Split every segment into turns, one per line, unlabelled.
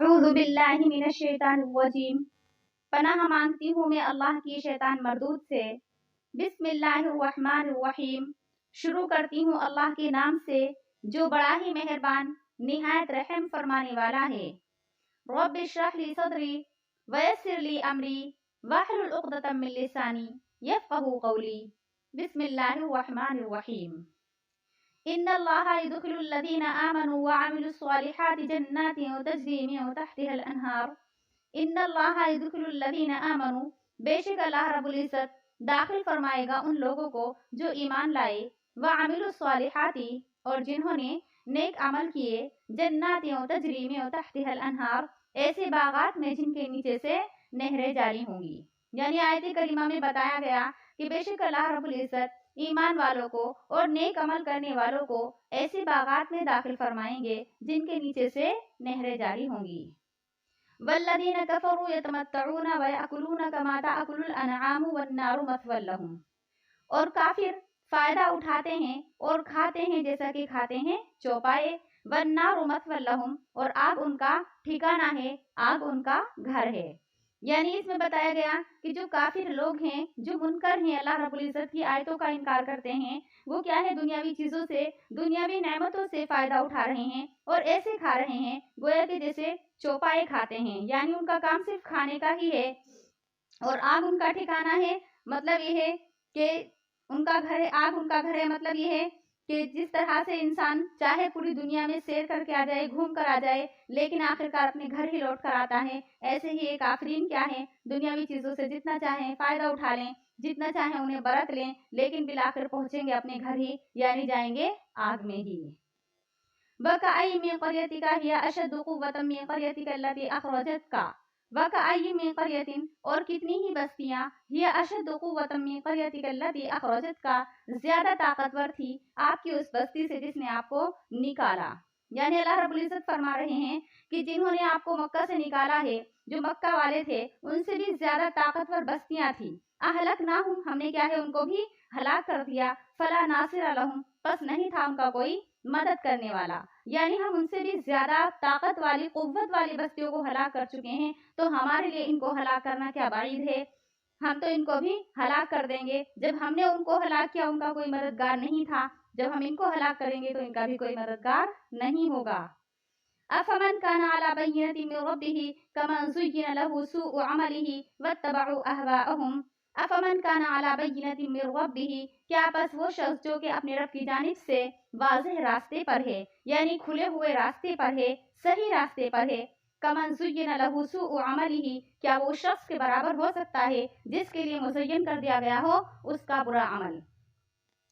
اعوذ باللہ من الشیطان الرجیم، پناہ مانگتی ہوں میں اللہ کی شیطان مردود سے۔ بسم اللہ الرحمن الرحیم، شروع کرتی ہوں اللہ کے نام سے جو بڑا ہی مہربان نہایت رحم فرمانے والا ہے۔ رب اشرح لی صدری ویسر لی امری واحلل عقدۃ من لسانی یفقہوا قولی۔ بسم اللہ الرحمن الرحیم۔ ان اللہ يدخل الذین آمنوا وعملوا الصالحات جنات تجری من تحتها الانہار۔ ان اللہ يدخل الذین آمنوا، بے شک اللہ رب العزت داخل فرمائے گا ان لوگوں کو جو ایمان لائے، وعملوا الصالحات، اور جنہوں نے نیک عمل کیے، جنات تجری من تحتها الانہار، ایسے باغات میں جن کے نیچے سے نہریں جاری ہوں گی۔ یعنی آیت کریمہ میں بتایا گیا کہ بے شک اللہ رب العزت ایمان والوں کو اور نیک عمل کرنے والوں کو ایسے باغات میں داخل فرمائیں گے جن کے نیچے سے نہریں جاری ہوں گی۔ والذین کفروا یتمتعون ویأکلون کما تأکل الانعام والنار مثوی لہم، اور کافر فائدہ اٹھاتے ہیں اور کھاتے ہیں جیسا کہ کھاتے ہیں چوپائے، والنار مثوی لہم، اور آگ ان کا ٹھکانہ ہے، آگ ان کا گھر ہے۔ یعنی اس میں بتایا گیا کہ جو کافر لوگ ہیں، جو منکر ہیں، اللہ رب العزت کی آیتوں کا انکار کرتے ہیں، وہ کیا ہے، دنیاوی چیزوں سے، دنیاوی نعمتوں سے فائدہ اٹھا رہے ہیں اور ایسے کھا رہے ہیں گویا کہ جیسے چوپائے کھاتے ہیں۔ یعنی ان کا کام صرف کھانے کا ہی ہے اور آگ ان کا ٹھکانہ ہے، مطلب یہ ہے کہ ان کا گھر ہے، آگ ان کا گھر ہے، مطلب یہ ہے کہ جس طرح سے انسان چاہے پوری دنیا میں سیر کر کے آ جائے، گھوم کر آ جائے، لیکن آخرکار اپنے گھر ہی لوٹ کر آتا ہے، ایسے ہی ایک کافرین کیا ہے، دنیاوی چیزوں سے جتنا چاہیں فائدہ اٹھا لیں، جتنا چاہیں انہیں برت لیں، لیکن بالآخر پہنچیں گے اپنے گھر ہی، یعنی جائیں گے آگ میں ہی۔ وَكَأَيٍّ مِّن قَرْيَةٍ هِيَ أَشَدُّ قُوَّةً مِّن قَرْيَتِكَ الَّتِي أَخْرَجَتْكَ۔ وَكَأَيٍّ مِّن قَرْيَةٍ، اور کتنی ہی بستیاں، هِيَ أَشَدُّ قُوَّةً مِّن قَرْيَتِكَ الَّتِي أَخْرَجَتْكَ، زیادہ طاقتور تھی آپ کی اس بستی سے جس نے آپ کو نکالا۔ یعنی اللہ رب العزت فرما رہے ہیں کہ جنہوں نے آپ کو مکہ سے نکالا ہے، جو مکہ والے تھے، ان سے بھی زیادہ طاقتور بستیاں تھیں۔ اہلکناہم، ہم نے کیا ہے ان کو بھی ہلاک کر دیا، فلا ناصر لہم، پس نہیں تھا ان کا کوئی مدد کرنے والا۔ یعنی ہم ان سے بھی زیادہ طاقت والی، قوت والی بستیوں کو ہلاک کر چکے ہیں، تو ہمارے لیے ان کو ہلاک کرنا کیا بعید ہے، ہم تو ان کو بھی ہلاک کر دیں گے۔ جب ہم نے ان کو ہلاک کیا ان کا کوئی مددگار نہیں تھا، جب ہم ان کو ہلاک کریں گے تو ان کا بھی کوئی مددگار نہیں ہوگا۔ افمن کان علی بینۃ من ربہ کمن زین لہ سوء عملہ واتبعوا اہواءہم۔ افمن کان علی بینۃ من ربہ، کیا پس وہ شخص جو کہ اپنے رب کی جانب سے واضح راستے پر ہے، یعنی کھلے ہوئے راستے پر ہے، صحیح راستے پر ہے، کمن زین لہ سوء عملہ، کیا وہ شخص کے برابر ہو سکتا ہے جس کے لیے مزین کر دیا گیا ہو اس کا برا عمل۔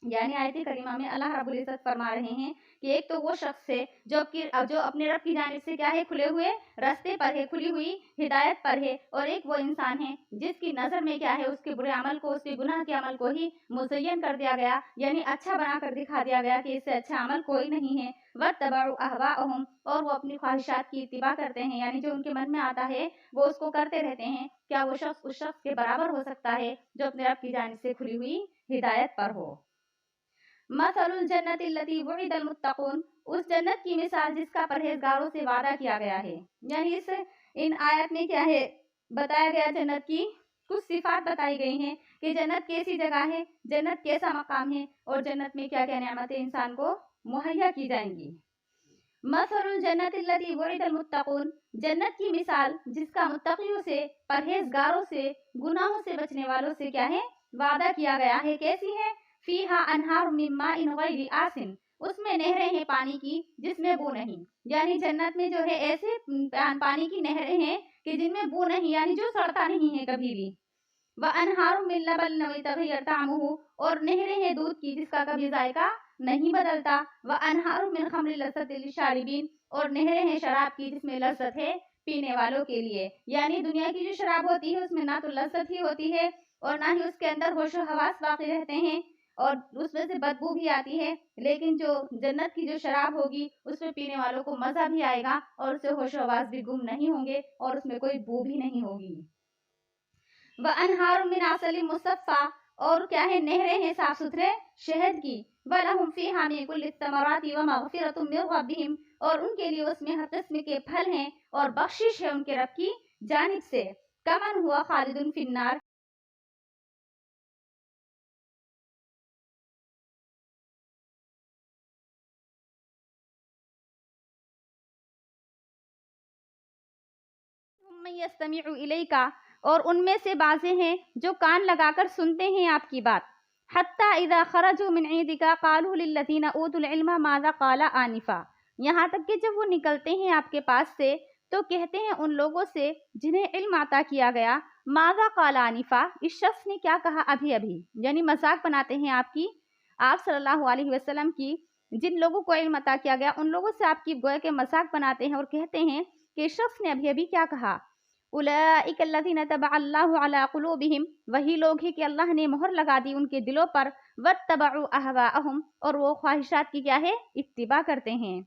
یعنی آیت کریمہ میں اللہ رب العزت فرما رہے ہیں کہ ایک تو وہ شخص ہے جو اپنے رب کی جانب سے کیا ہے، کھلے ہوئے راستے پر ہے، کھلی ہوئی ہدایت پر ہے، اور ایک وہ انسان ہے جس کی نظر میں کیا ہے، اس کے برے عمل کو، اس کے گناہ کے عمل کو ہی مزین کر دیا گیا، یعنی اچھا بنا کر دکھا دیا گیا کہ اس سے اچھا عمل کوئی نہیں ہے۔ واتبعوا اہواءہم، اور وہ اپنی خواہشات کی اتباع کرتے ہیں، یعنی جو ان کے من میں آتا ہے وہ اس کو کرتے رہتے ہیں۔ کیا وہ شخص اس شخص کے برابر ہو سکتا ہے جو اپنے رب کی جانب سے کھلی ہوئی ہدایت پر ہو۔ مثل الجنت التي وعد المتقون، اس جنت کی مثال جس کا پرہیزگاروں سے وعدہ کیا گیا ہے۔ یعنی ان آیت میں کیا ہے بتایا گیا، جنت کی کچھ صفات بتائی گئی ہیں کہ جنت کیسی جگہ ہے، جنت کیسا مقام ہے، اور جنت میں کیا کیا نعمتیں انسان کو مہیا کی جائیں گی۔ مثل الجنت التي وعد المتقون، جنت کی مثال جس کا متقیوں سے، پرہیزگاروں سے، گناہوں سے بچنے والوں سے کیا ہے وعدہ کیا گیا ہے، کیسی ہے، فیہا انہار من ماء غیر آسن، اس میں نہریں ہیں پانی کی جس میں بو نہیں۔ یعنی جنت میں جو ہے ایسے پانی کی نہریں ہیں کہ جن میں بو نہیں، یعنی جو سڑتا نہیں ہے کبھی بھی۔ وَأَنْهَارٌ مِّن لَبَنٍ لَمْ يَتَغَيَّرْ طَعْمُهُ، اور نہریں ہیں دودھ کی جس کا کبھی ذائقہ نہیں بدلتا۔ وَأَنْهَارٌ مِّن خَمْرٍ لَذَّةٍ لِّلشَّارِبِينَ، اور نہریں ہیں شراب کی جس میں لذت ہے پینے والوں کے لیے۔ یعنی دنیا کی جو شراب ہوتی ہے اس میں نہ تو لذت ہی ہوتی ہے اور نہ ہی اس کے اندر ہوش و حواس باقی رہتے ہیں، اور اس میں سے بدبو بھی آتی ہے، لیکن جو جنت کی جو شراب ہوگی اس میں پینے والوں کو مزہ بھی آئے گا اور اس سے ہوش و حواس بھی گم نہیں ہوں گے اور اس میں کوئی بو بھی نہیں ہوگی۔ وَأَنْهَارٌ مِّنْ عَسَلٍ مُّصَفًّى، اور کیا ہے نہریں ہیں صاف ستھرے شہد کی۔ وَلَهُمْ فِيهَا مِن كُلِّ الثَّمَرَاتِ وَمَغْفِرَةٌ مِّن رَّبِّهِمْ، اور ان کے لیے اس میں ہر قسم کے پھل ہیں اور بخشش ہے ان کے رب کی جانب سے۔ کمن ہوا خالد فی النار، من یستمع الیک، اور ان میں سے بعضے ہیں جو کان لگا کر سنتے ہیں آپ کی بات۔ حتی اذا خرجوا من عندک قالوا للذین اوتوا العلم ماذا قال آنفا، یہاں تک کہ جب وہ نکلتے ہیں آپ کے پاس سے تو کہتے ہیں ان لوگوں سے جنہیں علم عطا کیا گیا، ماذا قال آنفا، اس شخص نے کیا کہا ابھی ابھی، یعنی مذاق بناتے ہیں آپ صلی اللہ علیہ وسلم کی۔ جن لوگوں کو علم عطا کیا گیا ان لوگوں سے آپ کی گویا کے مذاق بناتے ہیں اور کہتے ہیں کہ اس شخص نے ابھی ابھی کیا کہا۔ اولئک الذین طبع اللہ علی قلوبہم، وہی لوگ ہیں کہ اللہ نے مہر لگا دی ان کے دلوں پر، واتبعوا اہواءہم، اور وہ خواہشات کی کیا ہے اتباع کرتے ہیں۔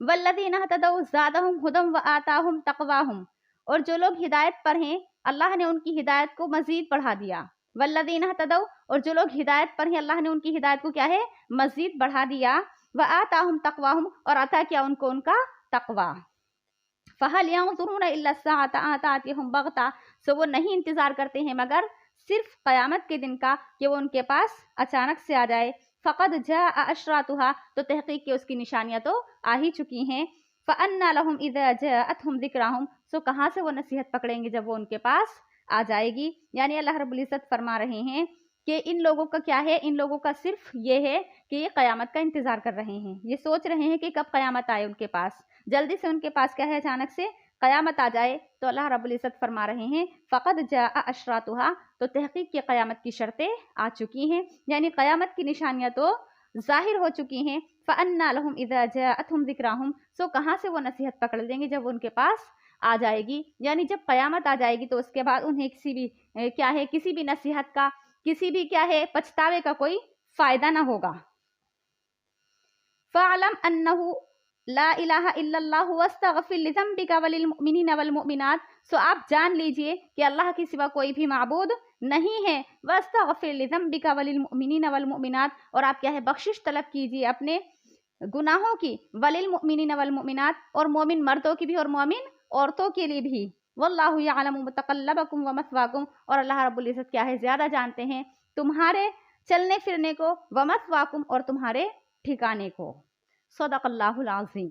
والذین اہتدوا زادہم ھدی وآتاہم تقواہم، اور جو لوگ ہدایت پر ہیں اللہ نے ان کی ہدایت کو مزید بڑھا دیا۔ والذین اہتدوا، اور جو لوگ ہدایت پر ہیں اللہ نے ان کی ہدایت کو کیا ہے مزید بڑھا دیا۔ وآتاہم تقواہم، اور عطا کیا ان کو ان کا تقوی۔ فَهَلْ يَنظُرُونَ إِلَّا السَّاعَةَ أَن تَأْتِيَهُم بَغْتَةً، سو وہ نہیں انتظار کرتے ہیں مگر صرف قیامت کے دن کا کہ وہ ان کے پاس اچانک سے آ جائے۔ فَقَدْ جَاءَ أَشْرَاطُهَا، تو تحقیق کہ اس کی نشانیاں تو آ ہی چکی ہیں۔ فَأَنَّىٰ لَهُمْ إِذَا جَاءَتْهُمْ ذِكْرَاهُمْ، سو کہاں سے وہ نصیحت پکڑیں گے جب وہ ان کے پاس آ جائے گی۔ یعنی اللہ رب العزت فرما رہے ہیں کہ ان لوگوں کا کیا ہے، ان لوگوں کا صرف یہ ہے کہ یہ قیامت کا انتظار کر رہے ہیں، یہ سوچ رہے ہیں کہ کب قیامت آئے ان کے پاس، جلدی سے ان کے پاس کیا ہے اچانک سے قیامت آ جائے۔ تو اللہ رب العزت فرما رہے ہیں فقد جاء اشراطها، تو تحقیق کی قیامت کی شرطیں آ چکی ہیں، یعنی قیامت کی نشانیاں تو ظاہر ہو چکی ہیں۔ فَأَنَّىٰ لَهُمْ إِذَا جَاءَتْهُمْ ذِكْرَاهُمْ، سو کہاں سے وہ نصیحت پکڑ لیں گے جب وہ ان کے پاس آ جائے گی، یعنی جب قیامت آ جائے گی تو اس کے بعد انہیں کسی بھی نصیحت کا، کسی بھی کیا ہے پچھتاوے کا کوئی فائدہ نہ ہوگا۔ فَاعْلَمْ أَنَّهُ لا الہ الا اللہ واستغفر لذنبک وللمؤمنین والمؤمنات، سو آپ جان لیجئے کہ اللہ کے سوا کوئی بھی معبود نہیں ہے۔ واستغفر لذنبک وللمؤمنین والمؤمنات، اور آپ کیا ہے بخشش طلب کیجئے اپنے گناہوں کی، وللمؤمنین والمؤمنات، اور مومن مردوں کی بھی اور مومن عورتوں کے لیے بھی۔ واللہ یعلم متقلبکم ومثواکم، اور اللہ رب العزت کیا ہے زیادہ جانتے ہیں تمہارے چلنے پھرنے کو، ومثواکم، اور تمہارے ٹھکانے کو۔ صدق اللہ العظیم۔